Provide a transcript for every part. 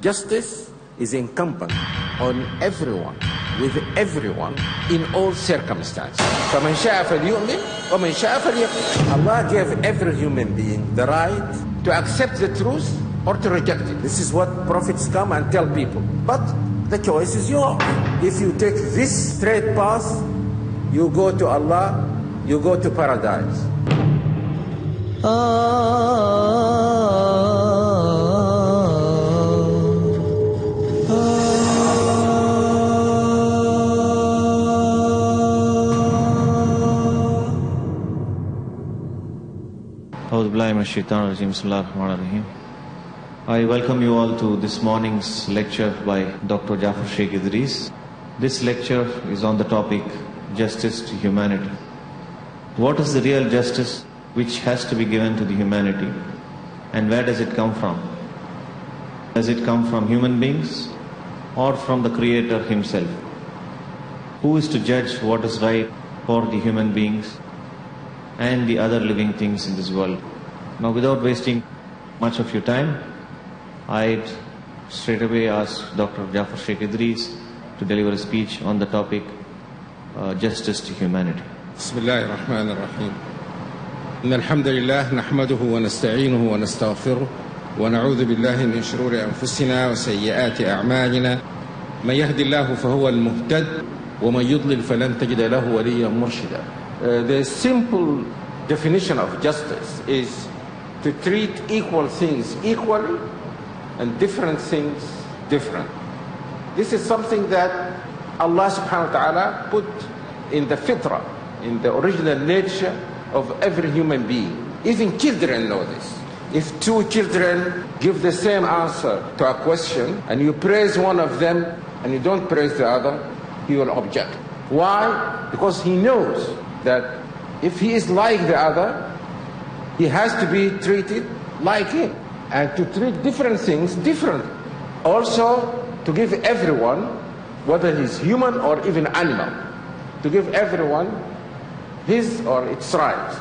Justice is incumbent on everyone, with everyone, in all circumstances. فَمَنْ شَاءَ فَلْيُؤْمِنْ وَمَنْ شَاءَ فَلْيَكْفُرْ. Allah gave every human being the right to accept the truth or to reject it. This is what prophets come and tell people. But the choice is yours. If you take this straight path, you go to Allah, you go to paradise. I welcome you all to this morning's lecture by Dr. Jafar Idris. This lecture is on the topic Justice to Humanity. What is the real justice which has to be given to the humanity, and where does it come from? Does it come from human beings or from the Creator Himself? Who is to judge what is right for the human beings and the other living things in this world? Now, without wasting much of your time, I'd straight away ask Dr. Jafar Idris to deliver a speech on the topic Justice to Humanity. Bismillahir Rahmanir Rahim. إن الحمد لله نحمده ونستعينه ونستغفره ونعوذ بالله من شرور أنفسنا وسيئات أعمالنا من يهد الله فهو المهتد ومن يضلل فلن تجد له وليا مرشدا. The simple definition of justice is to treat equal things equally and different things different. This is something that Allah subhanahu wa ta'ala put in the fitrah, in the original nature of every human being. Even children know this. If two children give the same answer to a question and you praise one of them and you don't praise the other, he will object. Why? Because he knows that if he is like the other, he has to be treated like him, and to treat different things differently. Also, to give everyone, whether he's human or even animal, to give everyone his or its right.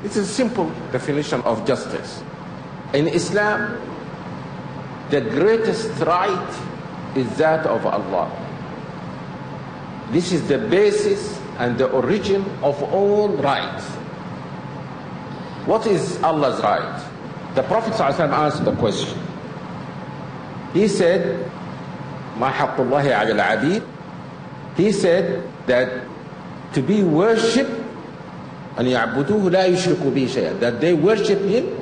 It's a simple definition of justice. In Islam, the greatest right is that of Allah. This is the basis and the origin of all rights. What is Allah's right? The Prophet ﷺ answered the question. He said, مَا حَقُّ اللَّهِ عَلَى الْعَبِيدِ. He said that to be worshipped, أَنْ يَعْبُدُوهُ لَا يُشْرِكُوا بِهِ شَيْئًا, that they worship Him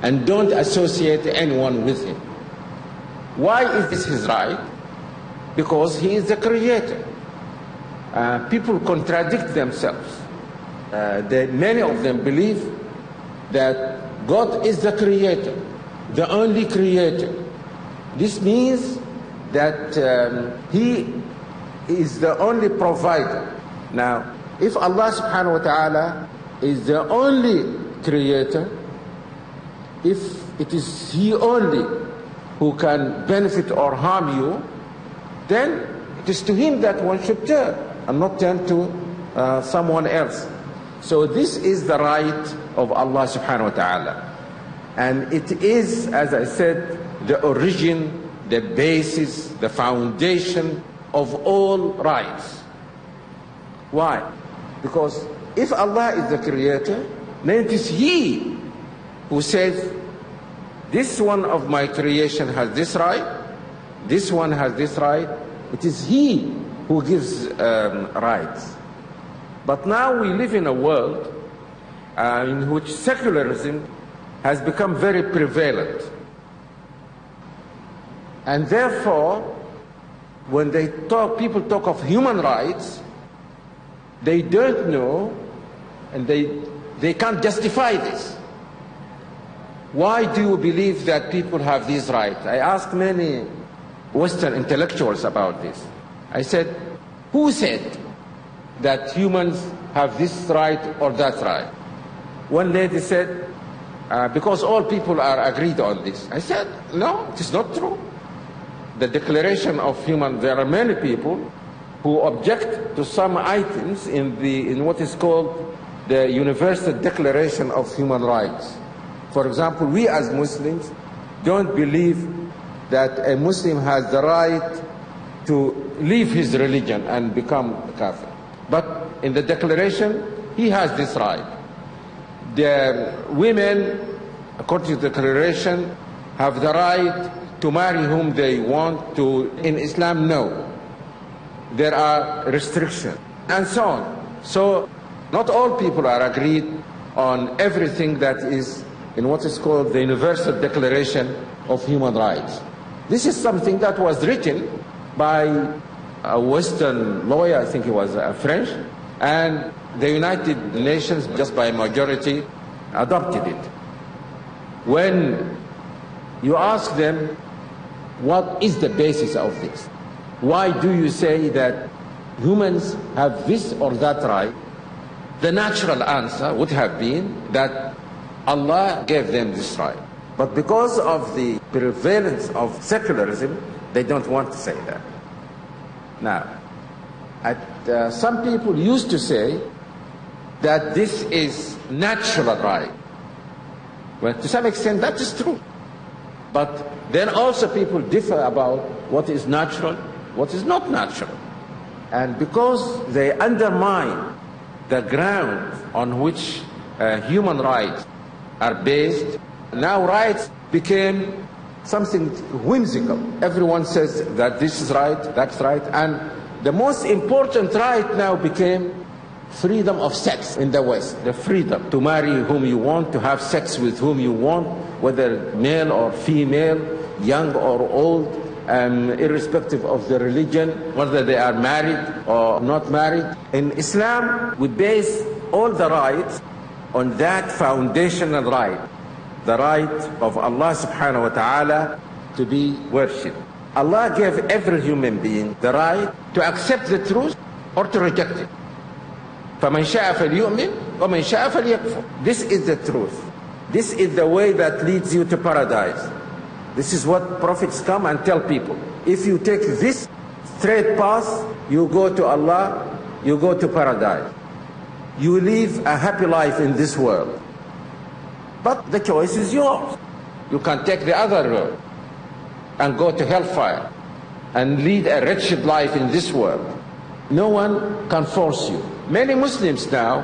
and don't associate anyone with Him. Why is this His right? Because He is the Creator. People contradict themselves. Many of them believe that God is the Creator, the only Creator. This means that He is the only provider. Now, if Allah subhanahu wa ta'ala is the only Creator, if it is He only who can benefit or harm you, then it is to Him that one should turn and not turn to someone else. So this is the right of Allah subhanahu wa ta'ala. And it is, as I said, the origin, the basis, the foundation of all rights. Why? Because if Allah is the Creator, then it is He who says, this one of my creation has this right, this one has this right. It is He who gives rights. But now we live in a world in which secularism has become very prevalent. And therefore, when people talk of human rights, they don't know and they can't justify this. Why do you believe that people have these rights? I asked many Western intellectuals about this. I said, who said that humans have this right or that right? One lady said, because all people are agreed on this. I said, no, it is not true. The Declaration of Human, there are many people who object to some items in what is called the Universal Declaration of Human Rights. For example, we as Muslims don't believe that a Muslim has the right to leave his religion and become a kafir. But in the declaration, he has this right. The women, according to the declaration, have the right to marry whom they want to. In Islam, no. There are restrictions and so on. So not all people are agreed on everything that is in what is called the Universal Declaration of Human Rights. This is something that was written by a Western lawyer, I think he was French, and the United Nations, just by majority, adopted it. When you ask them, what is the basis of this? Why do you say that humans have this or that right? The natural answer would have been that Allah gave them this right. But because of the prevalence of secularism, they don't want to say that. Now, some people used to say that this is natural right. Well, to some extent that is true. But then also people differ about what is natural, what is not natural. And because they undermine the ground on which human rights are based, now rights became something whimsical. Everyone says that this is right, that's right. And the most important right now became freedom of sex in the West. The freedom to marry whom you want, to have sex with whom you want, whether male or female, young or old, irrespective of the religion, whether they are married or not married. In Islam, we base all the rights on that foundational right, the right of Allah subhanahu wa ta'ala to be worshipped. Allah gave every human being the right to accept the truth or to reject it. فَمَنْ شَاءَ فَلْيُؤْمِنْ وَمَنْ شَاءَ فَلْيَكْفُرْ. This is the truth. This is the way that leads you to paradise. This is what prophets come and tell people. If you take this straight path, you go to Allah, you go to paradise. You live a happy life in this world. But the choice is yours. You can take the other road and go to hellfire and lead a wretched life in this world. No one can force you. Many Muslims now,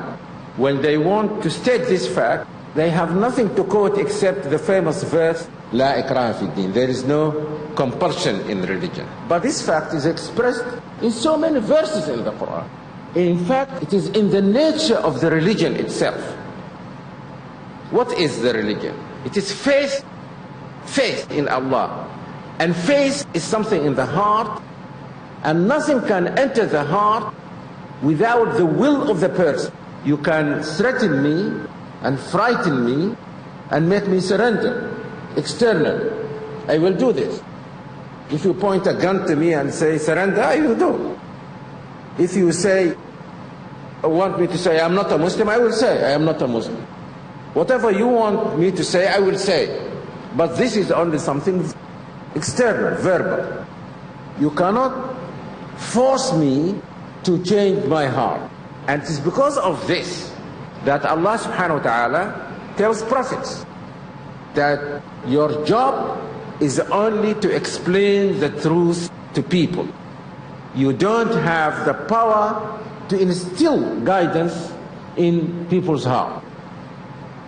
when they want to state this fact, they have nothing to quote except the famous verse, La ikraha fi din. There is no compulsion in religion. But this fact is expressed in so many verses in the Quran. In fact, it is in the nature of the religion itself. What is the religion? It is faith in Allah. And faith is something in the heart, and nothing can enter the heart without the will of the person. You can threaten me and frighten me and make me surrender externally. I will do this. If you point a gun to me and say surrender, I will do. If you want me to say I'm not a Muslim, I will say I am not a Muslim. Whatever you want me to say, I will say. But this is only something external, verbal. You cannot force me to change my heart. And it is because of this that Allah subhanahu wa ta'ala tells prophets that your job is only to explain the truth to people. You don't have the power to instill guidance in people's heart.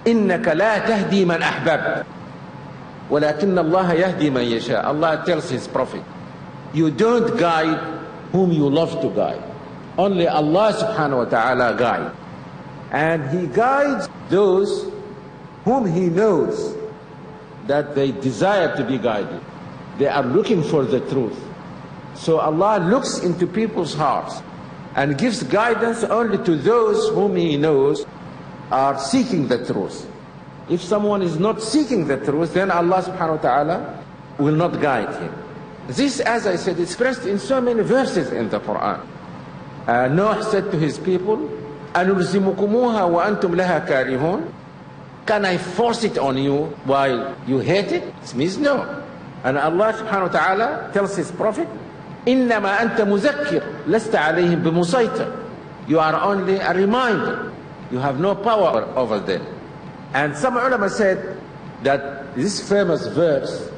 إِنَّكَ لَا تَهْدِي مَنْ أَحْبَبْتَ وَلَكِنَّ اللَّهَ يَهْدِي مَنْ يَشَاءُ. Allah tells His Prophet, you don't guide whom you love to guide. Only Allah subhanahu wa ta'ala guides. And He guides those whom He knows that they desire to be guided. They are looking for the truth. So Allah looks into people's hearts and gives guidance only to those whom He knows are seeking the truth. If someone is not seeking the truth, then Allah subhanahu wa ta'ala will not guide him. This, as I said, is expressed in so many verses in the Quran. Noah said to his people, أَنُلْزِمُكُمُوهَا وَأَنْتُمْ لَهَا كَارِهُونَ. Can I force it on you while you hate it? It means no. And Allah subhanahu wa ta'ala tells His Prophet, إِنَّمَا أَنْتَ مُذَكِّرٌ لَسْتَ عَلَيْهِمْ بِمُسَيْطِرٍ. You are only a reminder. You have no power over them. And some ulama said that this famous verse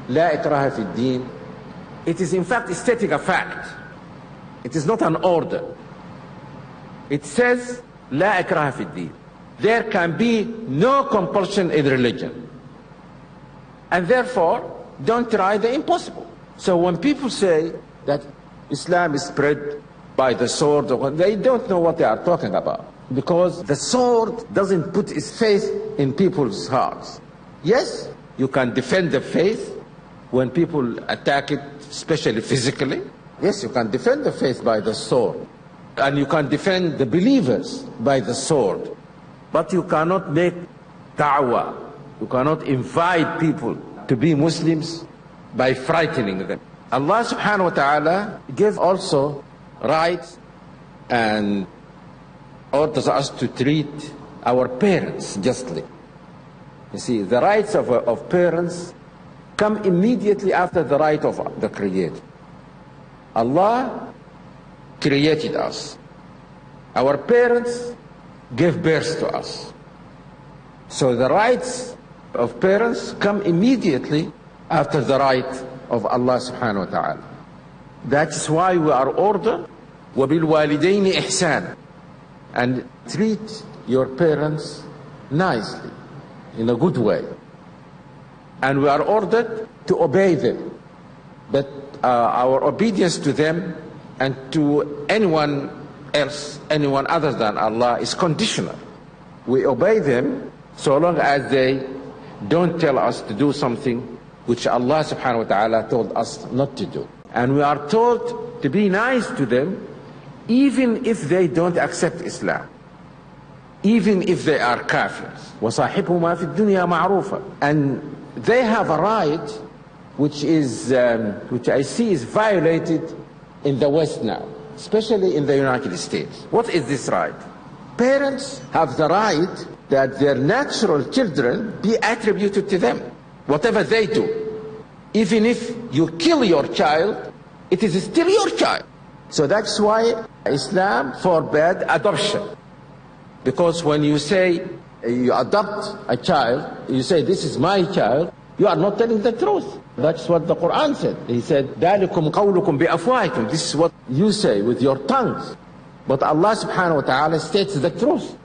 La ikraha fi din, it is in fact stating a fact. It is not an order. It says, La ikraha fi din. There can be no compulsion in religion. And therefore, don't try the impossible. So when people say that Islam is spread by the sword, they don't know what they are talking about. Because the sword doesn't put its faith in people's hearts. Yes, you can defend the faith when people attack it, especially physically. Yes, you can defend the faith by the sword. And you can defend the believers by the sword. But you cannot make da'wah. You cannot invite people to be Muslims by frightening them. Allah subhanahu wa ta'ala gave also rights and orders us to treat our parents justly. You see, the rights of parents come immediately after the right of the Creator. Allah created us. Our parents gave birth to us. So the rights of parents come immediately after the right of Allah subhanahu wa ta'ala. That's why we are ordered, وَبِالْوَالِدَيْنِ إِحْسَانًا, and treat your parents nicely, in a good way. And we are ordered to obey them. But our obedience to them and to anyone else, anyone other than Allah, is conditional. We obey them so long as they don't tell us to do something which Allah subhanahu wa ta'ala told us not to do. And we are told to be nice to them even if they don't accept Islam, even if they are kafirs. وَصَاحِبْهُمَا فِي الدُّنْيَا مَعْرُوفًا. And they have a right which I see is violated in the West now, especially in the United States. What is this right? Parents have the right that their natural children be attributed to them, whatever they do. Even if you kill your child, it is still your child. So that's why Islam forbade adoption. Because when you say you adopt a child, you say this is my child, you are not telling the truth. That's what the Quran said. He said, ذَلِكُمْ قَوْلُكُمْ بِأَفْوَاهِكُمْ. This is what you say with your tongues. But Allah subhanahu wa ta'ala states the truth.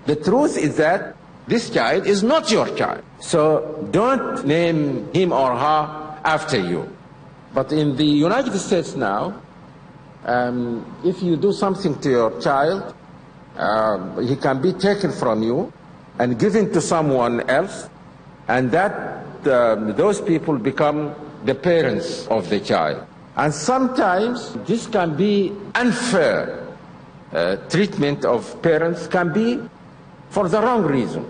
The truth is that this child is not your child. So don't name him or her after you. But in the United States now, if you do something to your child, he can be taken from you and given to someone else, and that those people become the parents of the child. And sometimes this can be unfair. Treatment of parents can be for the wrong reason.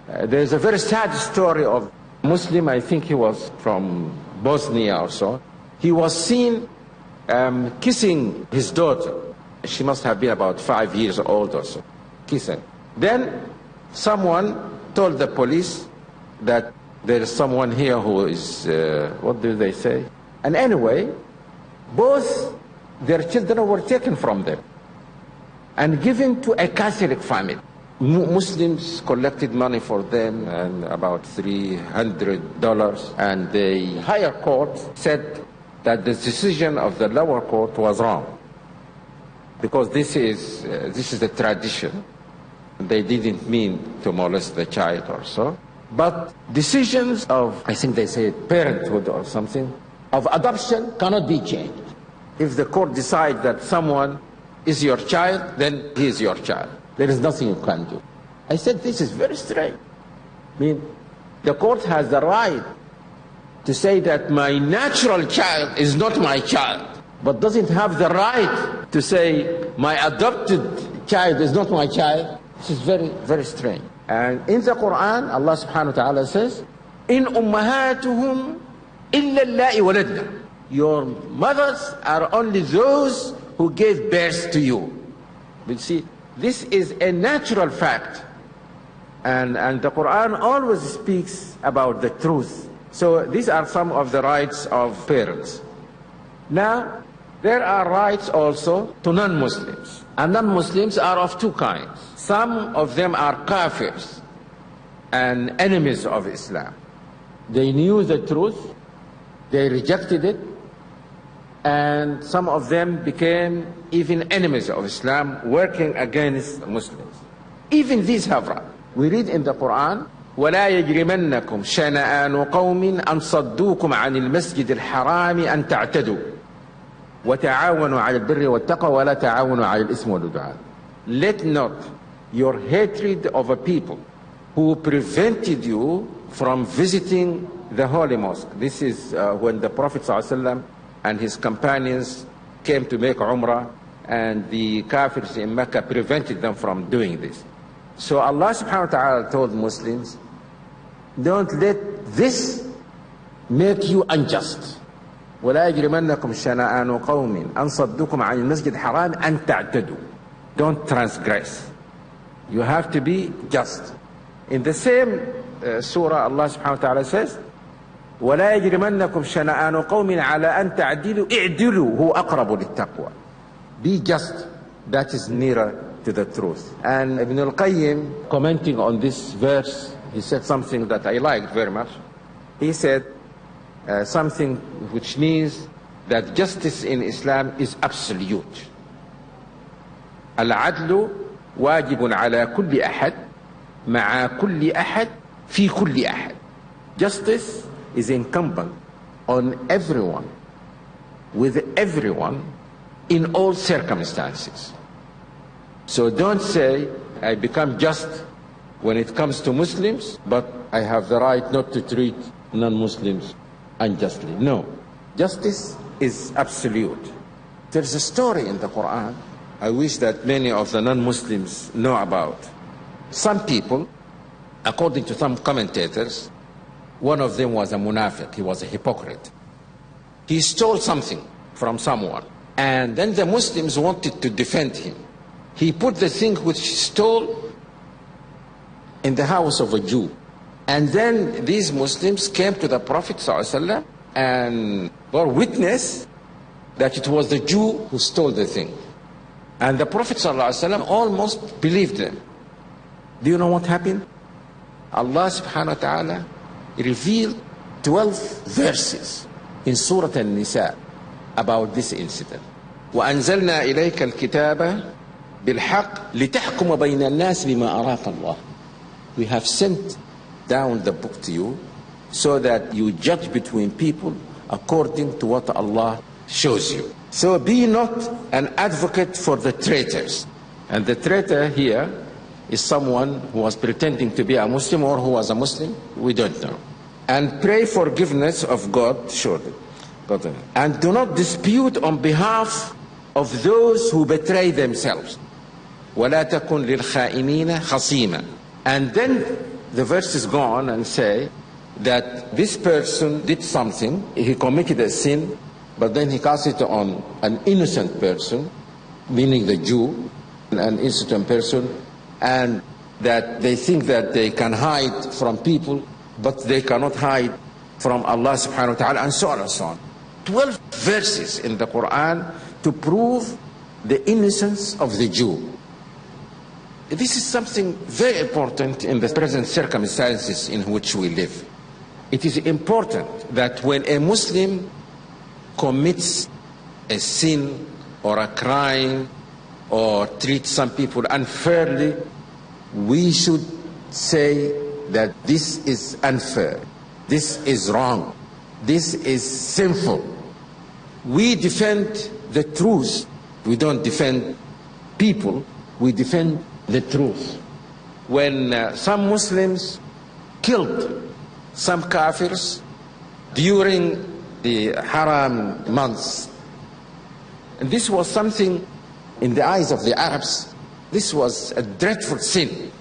There's a very sad story of a Muslim, I think he was from Bosnia or so. He was seen kissing his daughter. She must have been about 5 years old or so, kissing. Then someone told the police that there is someone here who is, what do they say? And anyway, both their children were taken from them and given to a Catholic family. Muslims collected money for them, and about $300, and the higher court said that the decision of the lower court was wrong, because this is the tradition. They didn't mean to molest the child or so. But decisions of, I think they say parenthood or something, of adoption cannot be changed. If the court decides that someone is your child, then he is your child. There is nothing you can do. I said, this is very strange. I mean, the court has the right to say that my natural child is not my child, but doesn't have the right to say my adopted child is not my child. This is very, very strange. And in the Quran, Allah subhanahu wa ta'ala says, إِنْ أُمَّهَاتُهُمْ إِلَّا اللَّائِ وَلَدْنَا. Your mothers are only those who gave birth to you. But see, this is a natural fact. And the Quran always speaks about the truth. So these are some of the rights of parents. Now, there are rights also to non-Muslims. And non-Muslims are of two kinds. Some of them are kafirs and enemies of Islam. They knew the truth, they rejected it, and some of them became even enemies of Islam, working against Muslims. Even these have right. We read in the Quran, وَلَا يَجْرِمَنَّكُمْ شَنَآنُ قَوْمٍ أَنْ صَدُّوكُمْ عَنِ الْمَسْجِدِ الْحَرَامِ أَنْ تَعْتَدُوا وَتَعَاوَنُوا عَلَى الْبِرِّ وَالتَّقْوَى وَلَا تَعَاوَنُوا عَلَى الْإِثْمِ وَالْعُدْوَانِ. Let not your hatred of a people who prevented you from visiting the Holy Mosque. This is when the Prophet ﷺ and his companions came to make Umrah, and the Kafirs in Mecca prevented them from doing this. So Allah subhanahu wa ta'ala told Muslims, don't let this make you unjust. وَلَا يَجْرِمَنَّكُمْ شَنَآنُ قَوْمٍ أَنْ صَدُّكُمْ عَنِ الْمَسْجِدِ الْحَرَامِ أَنْ تَعْتَدُوا. Don't transgress. You have to be just. In the same surah, Allah subhanahu wa ta'ala says, وَلَا يَجْرِمَنَّكُمْ شَنَآنُ قَوْمٍ عَلَىٰ أَنْ تَعْدِلُوا اعْدِلُوا هُوَ أَقْرَبُ لِلتَّقْوَى. Be just. That is nearer to the truth. And Ibn al-Qayyim, commenting on this verse, he said something that I liked very much. He said something which means that justice in Islam is absolute. العدل واجب على كل أحد مع كل أحد في كل أحد. Justice is incumbent on everyone, with everyone, in all circumstances. So don't say, I become just when it comes to Muslims, but I have the right not to treat non-Muslims unjustly. No. Justice is absolute. There's a story in the Quran I wish that many of the non-Muslims know about. Some people, according to some commentators, one of them was a munafiq, he was a hypocrite. He stole something from someone, and then the Muslims wanted to defend him. He put the thing which he stole in the house of a Jew. And then these Muslims came to the Prophet ﷺ and bore witness that it was the Jew who stole the thing. And the Prophet ﷺ almost believed them. Do you know what happened? Allah subhanahu wa ta'ala revealed 12 verses in Surah An-Nisa about this incident. وَأَنزَلْنَا إِلَيْكَ الْكِتَابَ بِالْحَقِّ لِتَحْكُمَ بَيْنَ النَّاسِ بِمَا أَرَاكَ اللَّهُ. We have sent down the book to you so that you judge between people according to what Allah shows you. So be not an advocate for the traitors. And the traitor here is someone who was pretending to be a Muslim or who was a Muslim, we don't know. And pray forgiveness of God, surely. And do not dispute on behalf of those who betray themselves. وَلَا تَكُنْ لِلْخَائِنِينَ خَصِيمًا. And then the verses go on and say that this person did something, he committed a sin, but then he casts it on an innocent person, meaning the Jew, an innocent person, and that they think that they can hide from people, but they cannot hide from Allah subhanahu wa ta'ala, and so on and so on. 12 verses in the Quran to prove the innocence of the Jew. This is something very important in the present circumstances in which we live. It is important that when a Muslim commits a sin or a crime or treats some people unfairly, we should say that this is unfair, this is wrong, this is sinful. We defend the truth. We don't defend people, we defend the truth. When some Muslims killed some Kafirs during the Haram months, and this was something in the eyes of the Arabs, this was a dreadful sin,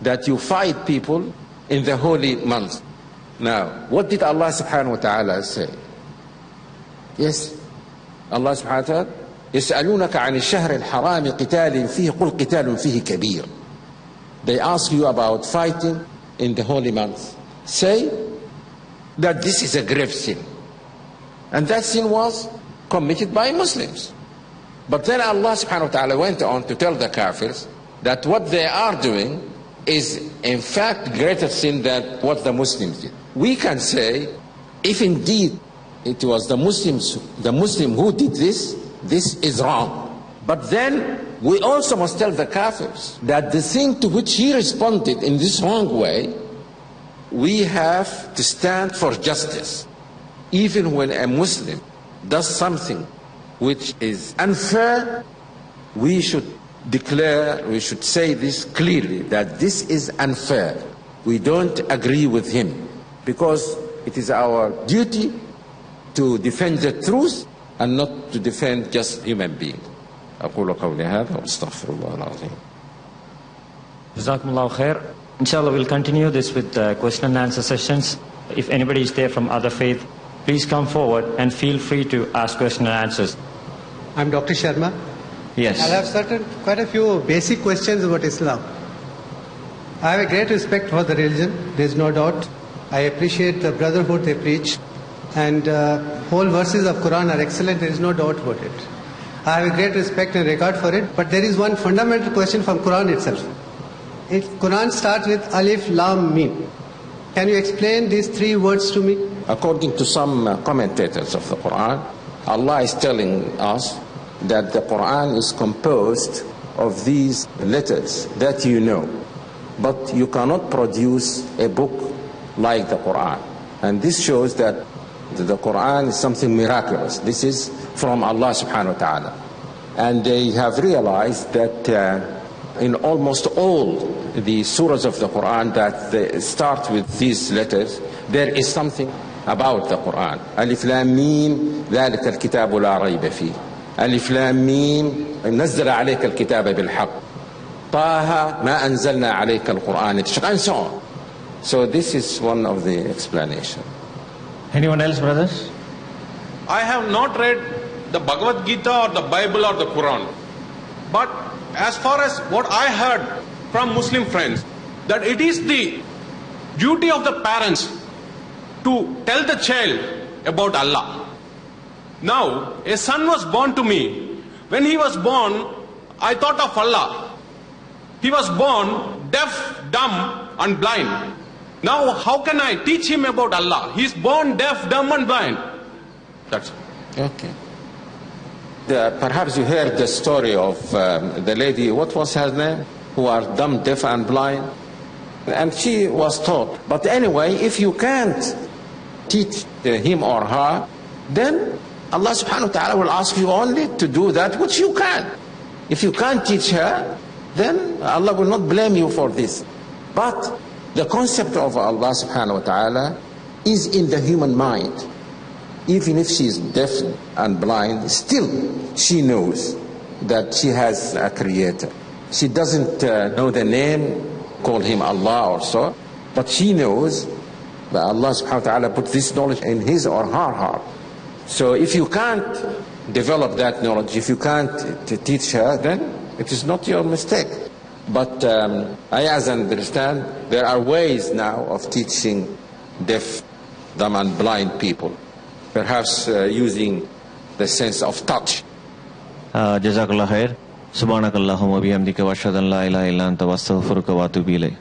that you fight people in the holy months. Now, what did Allah subhanahu wa ta'ala say? Yes, Allah subhanahu wa ta'ala, يسألونك عن الشهر الحرام قتال فيه قل قتال فيه كبير. They ask you about fighting in the holy months. Say that this is a grave sin. And that sin was committed by Muslims. But then Allah subhanahu wa ta'ala went on to tell the Kafirs that what they are doing is in fact greater sin than what the Muslims did. We can say, if indeed it was the Muslim who did this is wrong. But then we also must tell the Kafirs that the thing to which he responded in this wrong way, we have to stand for justice. Even when a Muslim does something which is unfair, we should declare, we should say this clearly, that this is unfair. We don't agree with him, because it is our duty to defend the truth and not to defend just human beings. أقول قولي هذا وأستغفر الله العظيم. Jazakumullahu khair. Inshallah, we'll continue this with question and answer sessions. If anybody is there from other faith, please come forward and feel free to ask question and answers. I'm Dr. Sharma. Yes. I have quite a few basic questions about Islam. I have a great respect for the religion, there is no doubt. I appreciate the brotherhood they preach, and whole verses of Quran are excellent, there is no doubt about it. I have a great respect and regard for it, but there is one fundamental question from Quran itself. Quran starts with Alif, Lam, Mim. Can you explain these three words to me? According to some commentators of the Quran, Allah is telling us that the Quran is composed of these letters that you know, but you cannot produce a book like the Quran. And this shows that the Quran is something miraculous. This is from Allah subhanahu wa ta'ala. And they have realized that in almost all the surahs of the Quran that they start with these letters, there is something about the Quran. Alif Lam Mim, ذلك الكتاب لا ريب فيه. ألف لام ميم نزل عليك الكتاب بالحق طه ما أنزلنا عليك القرآن and so on. So this is one of the explanations. Anyone else, brothers? I have not read the Bhagavad Gita or the Bible or the Quran, but as far as what I heard from Muslim friends, that it is the duty of the parents to tell the child about Allah. Now, a son was born to me. When he was born, I thought of Allah. He was born deaf, dumb and blind. Now, how can I teach him about Allah? He is born deaf, dumb and blind. That's it. Okay. Perhaps you heard the story of the lady, what was her name? Who are dumb, deaf and blind. And she was taught. But anyway, if you can't teach him or her, then Allah subhanahu wa ta'ala will ask you only to do that which you can. If you can't teach her, then Allah will not blame you for this. But the concept of Allah subhanahu wa ta'ala is in the human mind. Even if she is deaf and blind, still she knows that she has a creator. She doesn't know the name, call him Allah or so, but she knows that Allah subhanahu wa ta'ala put this knowledge in his or her heart. So if you can't develop that knowledge, if you can't teach her, then it is not your mistake. But I as I understand, there are ways now of teaching deaf, dumb and blind people. Perhaps using the sense of touch. Jazakallah khair. Subhanakallahumma bihamdika wa ashhadu an la ilaha illa anta astaghfiruka wa atubu ilayk.